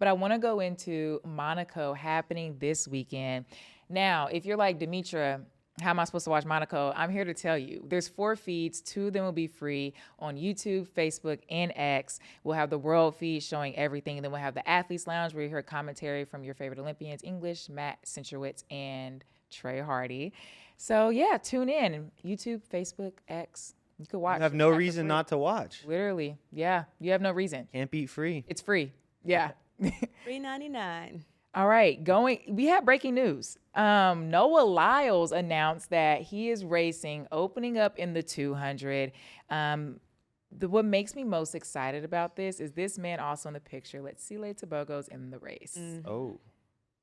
But I want to go into Monaco happening this weekend. Now, if you're like, Demetra, how am I supposed to watch Monaco? I'm here to tell you. There's 4 feeds. 2 of them will be free on YouTube, Facebook, and X. We'll have the world feed showing everything. And then we'll have the Athletes Lounge where you hear commentary from your favorite Olympians, English, Matt Centrowitz, and Trey Hardy. So, yeah, tune in. YouTube, Facebook, X. You could watch. You have no reason not to watch. Literally. Yeah. You have no reason. Can't beat free. It's free. Yeah. $3.99. All right, we have breaking news. Noah Lyles announced that he is racing, opening up in the 200. What makes me most excited about this is this man also in the picture. Let's see, Tobogo's in the race. Oh.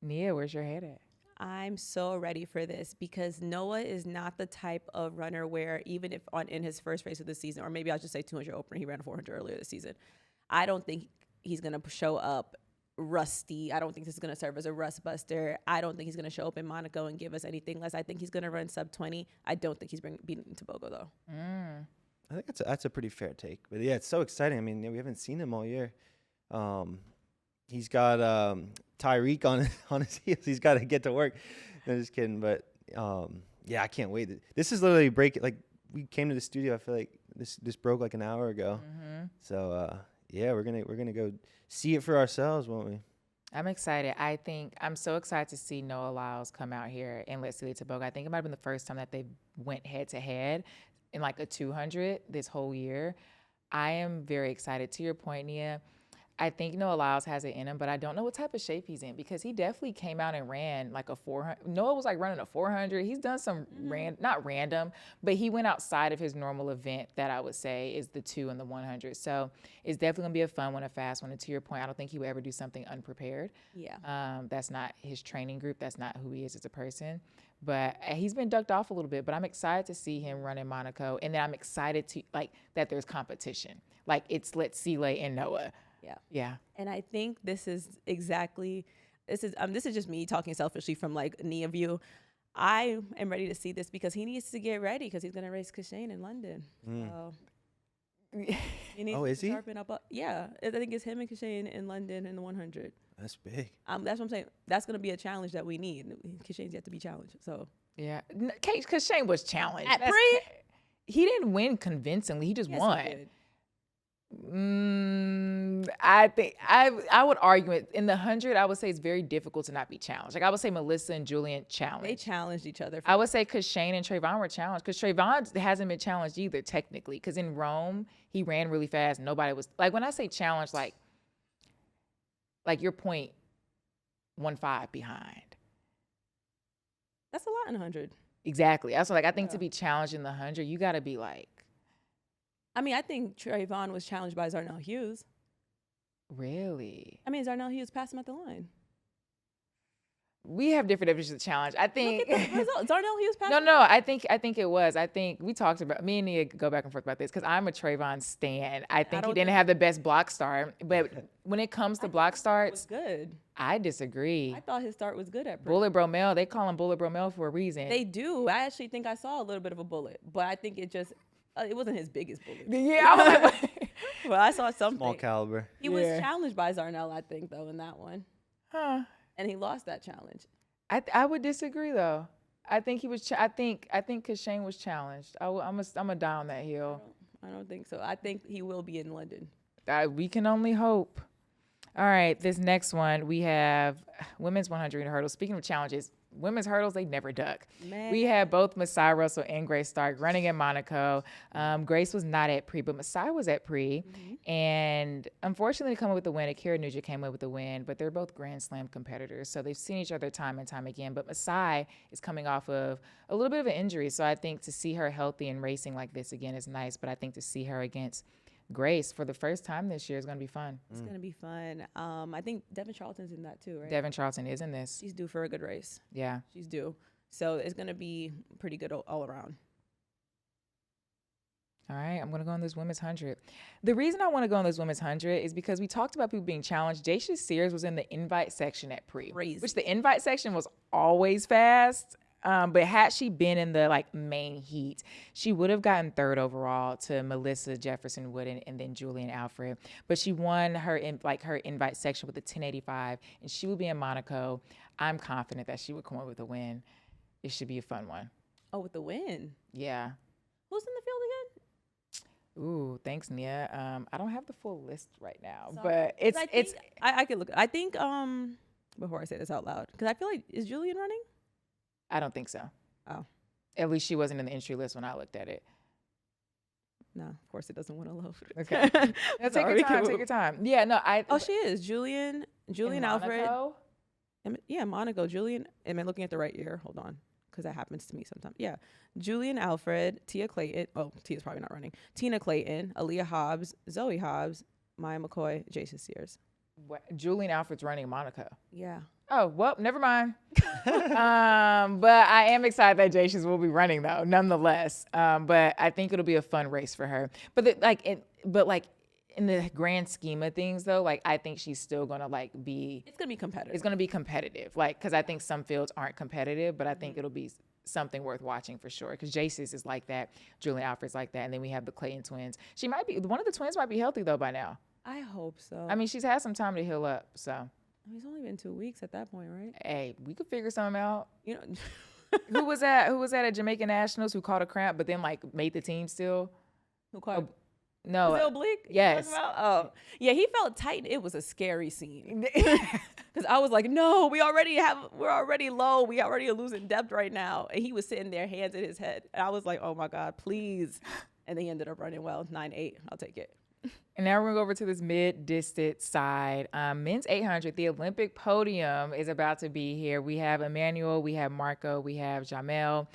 Nia, where's your head at? I'm so ready for this because Noah is not the type of runner where even if in his first race of the season, or maybe I'll just say 200 opener, he ran 400 earlier this season. I don't think he's going to show up rusty. I don't think this is going to serve as a rust buster. I don't think he's going to show up in Monaco and give us anything less. I think he's going to run sub 20. I don't think he's beating Tobogo though. I think that's a pretty fair take. But yeah, it's so exciting. I mean, we haven't seen him all year. He's got Tyreek on his heels. He's got to get to work. No, just kidding. But yeah, I can't wait. This is literally like we came to the studio. I feel like this broke like an hour ago. So yeah, we're gonna go see it for ourselves, won't we? I'm excited. I'm so excited to see Noah Lyles come out here and let Celia Tobogo. I think it might have been the first time that they went head to head in like a 200 this whole year. I am very excited. To your point, Nia, I think Noah Lyles has it in him, but I don't know what type of shape he's in because he definitely came out and ran like a 400. Noah was like running a 400. He's done some not random, but he went outside of his normal event that I would say is the 2 and the 100. So it's definitely gonna be a fun one, a fast one. And to your point, I don't think he would ever do something unprepared. Yeah. That's not his training group. That's not who he is as a person. But he's been ducked off a little bit, but I'm excited to see him run in Monaco. And then I'm excited to that there's competition. Like it's let's see Lay and Noah. Yeah. And I think this is just me talking selfishly from like Nia view. I am ready to see this because he needs to get ready because he's going to race Cashane in London. So he needs is to he? sharpen up. Yeah. I think it's him and Cashane in London in the 100. That's big. That's what I'm saying. That's going to be a challenge that we need. Cashane's yet to be challenged. So yeah. Because Shane was challenged. At pre? He didn't win convincingly. He just won. He did. I think I would argue it in the 100. I would say it's very difficult to not be challenged. Like I would say Melissa and Julien challenged. They challenged each other. I would say because Shane and Trayvon were challenged. Because Trayvon hasn't been challenged either technically. Because in Rome he ran really fast. Nobody was like when I say challenged, like your 0.15 behind. That's a lot in 100. Exactly. Also, I think to be challenged in the 100, you got to be like. I mean, I think Trayvon was challenged by Zarnell Hughes. Really? I mean, Zarnell Hughes passed him at the line. We have different definitions of challenge. I think Zarnell Hughes passed. No. I think it was. I think we talked about me and Nia go back and forth about this because I'm a Trayvon stan. I think he didn't have the best block start, but when it comes to block starts, was good. I disagree. I thought his start was good at Bullet Bromell. They call him Bullet Bromell for a reason. They do. I actually think I saw a little bit of a bullet, but I think it just. It wasn't his biggest bullet. Yeah. Well, I saw something. Small caliber. He was challenged by Zarnell, I think, though, in that one. Huh. And he lost that challenge. I would disagree, though. I think he was. I think because Shane was challenged. I'm a die on that hill. I don't think so. I think he will be in London. We can only hope. All right, this next one we have women's 100 hurdles. Speaking of challenges, women's hurdles, they never duck. Man. We had both Masai Russell and Grace Stark running in Monaco. Grace was not at pre, but Masai was at pre. And unfortunately, to come up with the win, Akira Nuja came up with the win, but they're both Grand Slam competitors. So they've seen each other time and time again. But Masai is coming off of a little bit of an injury. So I think to see her healthy and racing like this again is nice. But I think to see her against Grace for the first time this year is going to be fun. It's going to be fun. I think Devin Charlton's in that too, right? Devin Charlton is in this. She's due for a good race. Yeah. She's due. So it's going to be pretty good all around. All right, I'm going to go on this women's 100. The reason I want to go on this women's 100 is because we talked about people being challenged. Dacia Sears was in the invite section at pre, Crazy. which the invite section was always fast. But had she been in the like main heat, she would have gotten third overall to Melissa Jefferson Wooden and then Julien Alfred. But she won her her invite section with a 1085, and she will be in Monaco. I'm confident that she would come up with a win. It should be a fun one. Oh, with the win. Yeah. Who's in the field again? Ooh, thanks, Nia. I don't have the full list right now, Sorry. but 'Cause it's I could look. I think before I say this out loud, because I feel like, is Julian running? I don't think so. Oh. At least she wasn't in the entry list when I looked at it. No, of course it doesn't want to load. Okay. Take your time. Take your time. Yeah, no, Oh, she is. Julian Alfred. Monaco? Yeah, Monaco. Julian. Am I looking at the right year? Hold on, because that happens to me sometimes. Yeah. Julian Alfred, Tia Clayton. Oh, Tia's probably not running. Tina Clayton, Aaliyah Hobbs, Zoe Hobbs, Maya McCoy, Jason Sears. Julian Alfred's running Monaco. Yeah. Oh, well, never mind. But I am excited that Jations will be running though, nonetheless. But I think it'll be a fun race for her. But in the grand scheme of things though, like I think she's still gonna be. It's gonna be competitive. It's gonna be competitive, because I think some fields aren't competitive, but I think it'll be something worth watching for sure. Because Jaces is like that, Julian Alfred's like that, and then we have the Clayton twins. One of the twins might be healthy though by now. I hope so. I mean, she's had some time to heal up, so. I mean, it's only been 2 weeks at that point, right? Hey, we could figure something out. You know, Who was that at Jamaican Nationals who caught a cramp but then made the team still? who caught? No. Was it Oblique? Yes. Oh, yeah. He felt tight. It was a scary scene because I was like, "No, we're already low. We already are losing depth right now." And he was sitting there, hands in his head, and I was like, "Oh my God, please!" And they ended up running well, 9.8. I'll take it. And now we're going to go over to this mid-distance side. Men's 800, the Olympic podium is about to be here. We have Emmanuel, we have Marco, we have Jamel.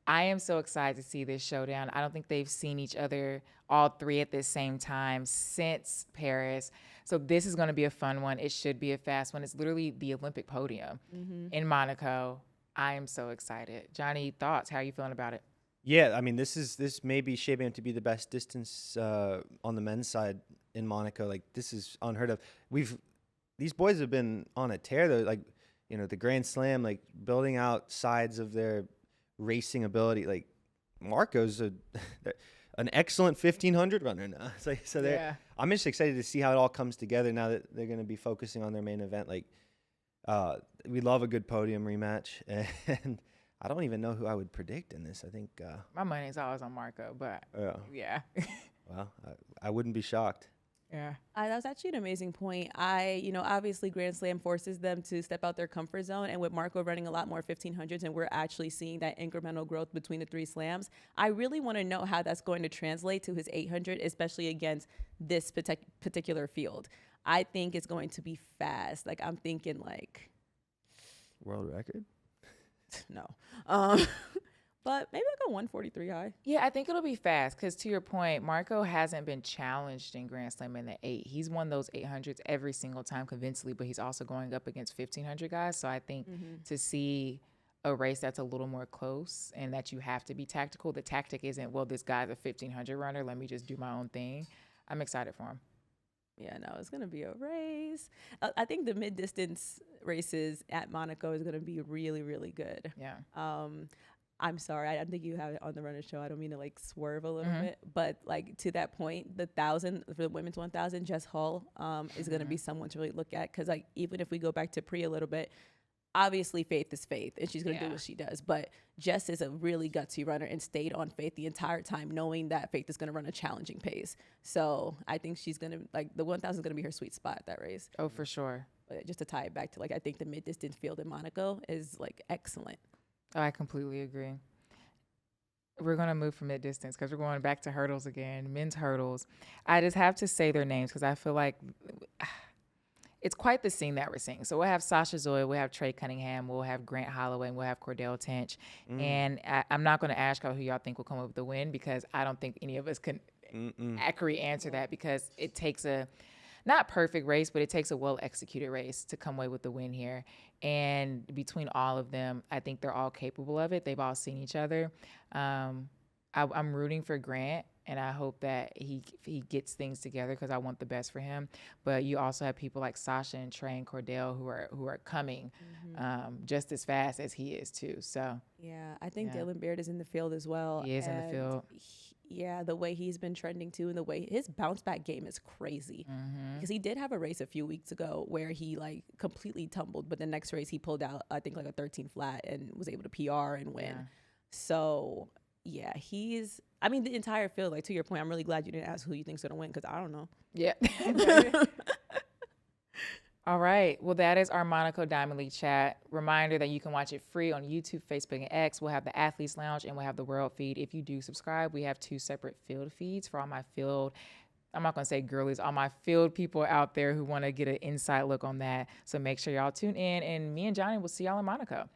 I am so excited to see this showdown. I don't think they've seen each other, all three at the same time since Paris. So this is going to be a fun one. It should be a fast one. It's literally the Olympic podium in Monaco. I am so excited. Johnny, thoughts? How are you feeling about it? Yeah, I mean, this may be shaping up to be the best distance on the men's side in Monaco. Like, this is unheard of. These boys have been on a tear though. Like, the Grand Slam, like building out sides of their racing ability. Like, Marco's an excellent 1500 runner now. I'm just excited to see how it all comes together now that they're going to be focusing on their main event. Like, we love a good podium rematch, and I don't even know who I would predict in this. I think my money's always on Marco, but yeah. Well, I wouldn't be shocked. Yeah. That was actually an amazing point. Obviously Grand Slam forces them to step out their comfort zone, and with Marco running a lot more 1500s, and we're actually seeing that incremental growth between the 3 slams. I really want to know how that's going to translate to his 800, especially against this particular field. I think it's going to be fast. Like, I'm thinking World record? No. But maybe like a 143 high. Yeah, I think it'll be fast because, to your point, Marco hasn't been challenged in Grand Slam in the 8. He's won those 800s every single time convincingly, but he's also going up against 1500 guys. So I think to see a race that's a little more close and that you have to be tactical, the tactic isn't, well, this guy's a 1500 runner, let me just do my own thing. I'm excited for him. Yeah, no, it's going to be a race. I think the mid-distance races at Monaco is going to be really, really good. Yeah. I'm sorry, I don't think you have it on the runner show. I don't mean to swerve a little bit, but to that point, the 1,000 for the women's 1,000, Jess Hull is going to be someone to really look at, because even if we go back to Pri a little bit, obviously Faith is Faith, and she's going to do what she does. But Jess is a really gutsy runner and stayed on Faith the entire time, knowing that Faith is going to run a challenging pace. So I think she's going to the 1,000 is going to be her sweet spot, that race. Oh, for sure. But just to tie it back to I think the mid distance field in Monaco is excellent. Oh, I completely agree. We're going to move from mid-distance because we're going back to hurdles again, men's hurdles. I just have to say their names because I feel like it's quite the scene that we're seeing. So we'll have Sasha Zoe, we'll have Trey Cunningham, we'll have Grant Holloway, and we'll have Cordell Tench. And I'm not going to ask who y'all think will come up with the win because I don't think any of us can accurately answer that, because it takes a not perfect race, but it takes a well-executed race to come away with the win here. And between all of them, I think they're all capable of it. They've all seen each other. I'm rooting for Grant, and I hope that he gets things together because I want the best for him. But you also have people like Sasha and Trey and Cordell who are coming just as fast as he is too. So yeah, I think Dylan Baird is in the field as well. he is in the field. Yeah, the way he's been trending too, and the way his bounce back game is crazy. Because he did have a race a few weeks ago where he like completely tumbled, but the next race he pulled out I think like a 13 flat and was able to PR and win. Yeah. So yeah, I mean the entire field. Like to your point, I'm really glad you didn't ask who you think's gonna win because I don't know. Yeah. All right. Well, that is our Monaco Diamond League chat. Reminder that you can watch it free on YouTube, Facebook, and X. We'll have the Athletes Lounge and we'll have the World feed. If you do subscribe, we have 2 separate field feeds for all my field. I'm not going to say girlies, all my field people out there who want to get an inside look on that. So make sure y'all tune in, and me and Johnny will see y'all in Monaco.